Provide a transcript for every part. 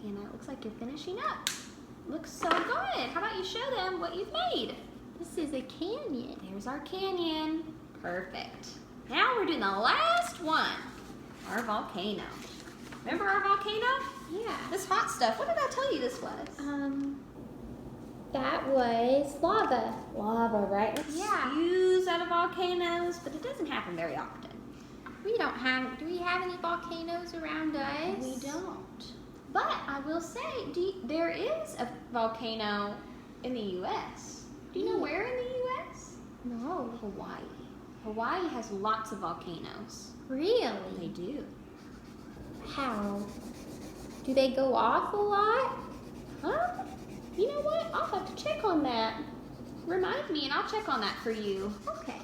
Hannah, it looks like you're finishing up. Looks so good. How about you show them what you've made? This is a canyon. There's our canyon. Perfect. Now we're doing the last one, our volcano. Remember our volcano? Yeah. This hot stuff, what did I tell you this was? That was lava. Lava, right? It's Yeah. spews out of volcanoes, but it doesn't happen very often. Do we have any volcanoes around us? We don't. But I will say, there is a volcano in the U.S. Do you know where in the U.S.? No. Hawaii. Hawaii has lots of volcanoes. Really? They do. How? Do they go off a lot? You know what? I'll have to check on that. Remind me and I'll check on that for you. Okay.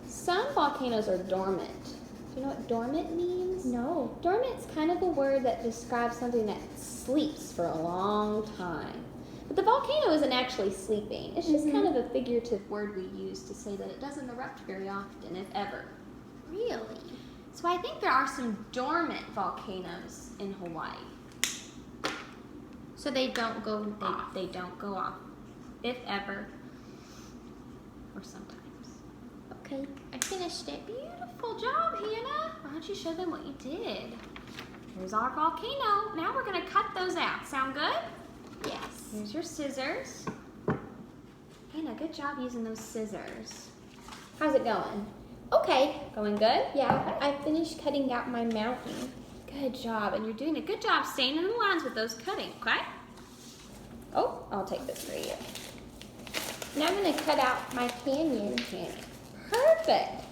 Some volcanoes are dormant. Do you know what dormant means? No. Dormant's kind of a word that describes something that sleeps for a long time. But the volcano isn't actually sleeping. It's just kind of a figurative word we use to say that it doesn't erupt very often, if ever. Really? So I think there are some dormant volcanoes in Hawaii. So they don't go off. They don't go off, if ever, or sometimes. Okay. I finished it. Beautiful job, Hannah. Why don't you show them what you did? Here's our volcano. Now we're gonna cut those out. Sound good? Yes. Here's your scissors. Hannah, good job using those scissors. How's it going? Okay. Going good? Yeah, I finished cutting out my mountain. Good job, and you're doing a good job staying in the lines with those cutting, okay? Oh, I'll take this for you. Now I'm going to cut out my canyon. Perfect.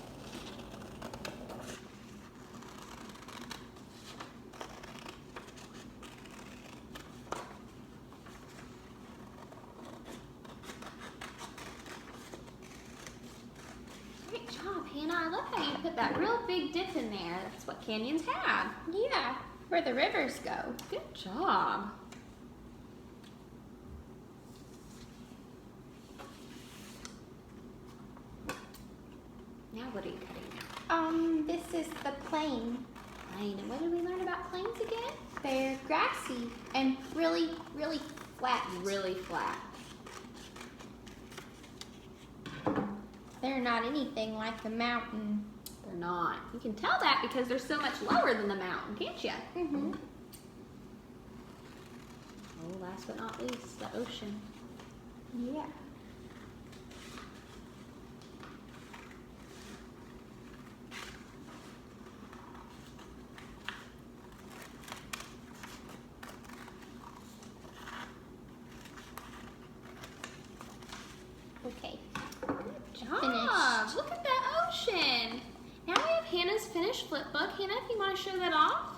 Great job, Hannah. I love how you put that real big dip in there. That's what canyons have. Yeah, where the rivers go. Good job. Now what are you cutting now? This is the plain. Plain. And what did we learn about plains again? They're grassy and really, really flat. Really flat. They're not anything like the mountain. They're not. You can tell that because they're so much lower than the mountain, can't you? Mm-hmm. Oh, last but not least, the ocean. Yeah. Okay. Good job. Finished. Look at that ocean. Now we have Hannah's finished flip book. Hannah, if you want to show that off.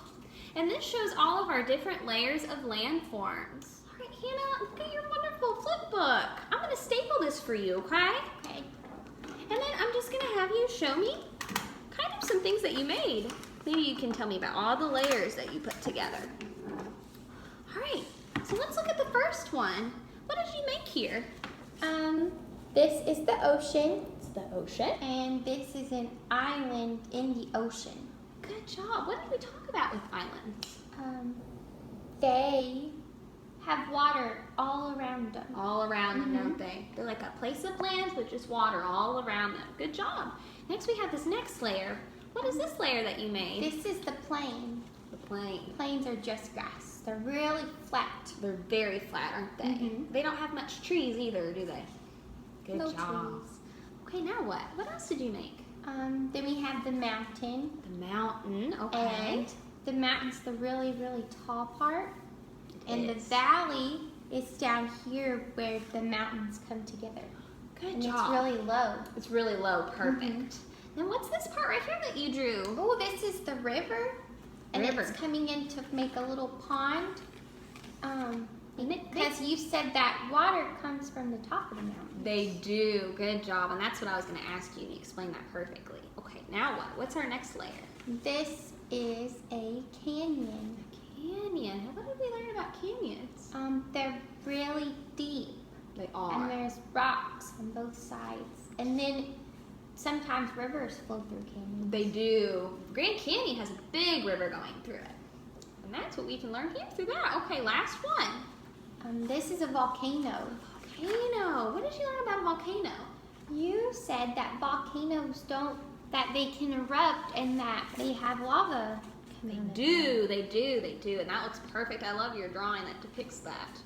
And this shows all of our different layers of landforms. All right, Hannah, look at your wonderful flip book. I'm going to staple this for you, okay? Okay. And then I'm just going to have you show me kind of some things that you made. Maybe you can tell me about all the layers that you put together. All right, so let's look at the first one. What did you make here? This is the ocean, It's the ocean. and this is an island in the ocean. Good job. What did we talk about with islands? They have water all around them. All around them, don't they? They're like a place of land with just water all around them. Good job. Next we have this next layer. What is this layer that you made? This is the plain. The plain. Plains are just grass. They're really flat. They're very flat, aren't they? Mhm. They don't have much trees either, do they? Good No job. trees. Okay, now what? What else did you make? Then we have the mountain, The mountain, okay. and the mountain's the really, really tall part, and the is. valley is down here where the mountains come together. Good And job. it's really low. It's really low, perfect. Then what's this part right here that you drew? Oh, this is the river, and River. it's coming in to make a little pond. Because you said that water comes from the top of the mountain. They do. Good job. And that's what I was going to ask you, and you explained that perfectly. Okay, now what? What's our next layer? This is a canyon. Canyon. What did we learn about canyons? They're really deep, They and are. there's rocks on both sides. And then sometimes rivers flow through canyons. They do. Grand Canyon has a big river going through it. And that's what we can learn here through that. Okay, last one. This is a volcano. Volcano. What did you learn about a volcano? You said that volcanoes that they can erupt and that they have lava. They do. And that looks perfect. I love your drawing that depicts that.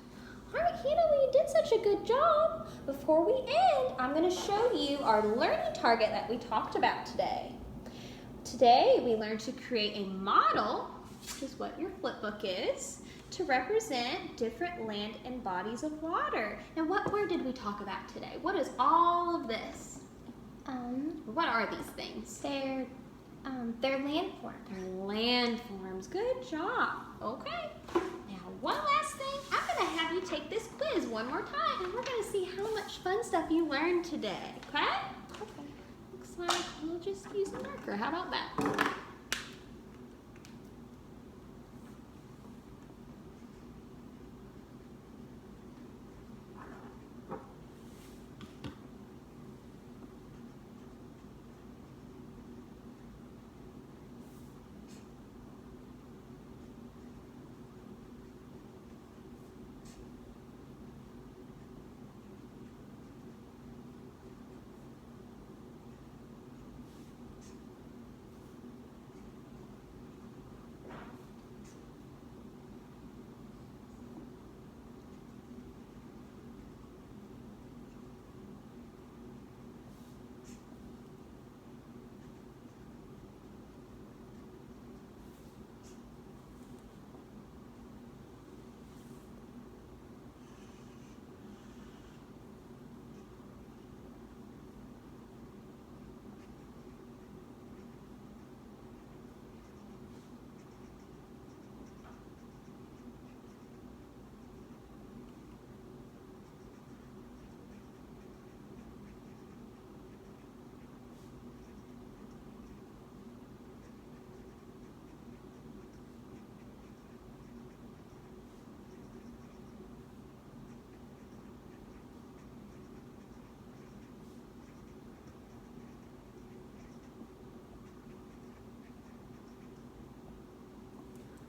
All right, Hannah, well, you did such a good job. Before we end, I'm going to show you our learning target that we talked about today. Today, we learned to create a model, which is what your flip book is, to represent different land and bodies of water. Now, what word did we talk about today? What is all of this? What are these things? They're landforms. They're landforms. Good job. Okay. Now, one last thing. I'm going to have you take this quiz one more time, and we're going to see how much fun stuff you learned today. Okay? Okay. Looks like we'll just use a marker. How about that?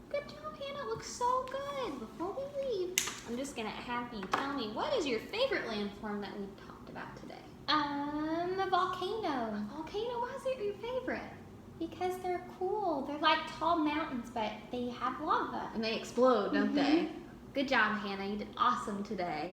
Good job, Hannah. It looks so good. Before we leave, I'm just going to have you tell me, what is your favorite landform that we talked about today? A volcano. A volcano? Why is it your favorite? Because they're cool. They're like tall mountains, but they have lava. And they explode, don't they? Good job, Hannah. You did awesome today.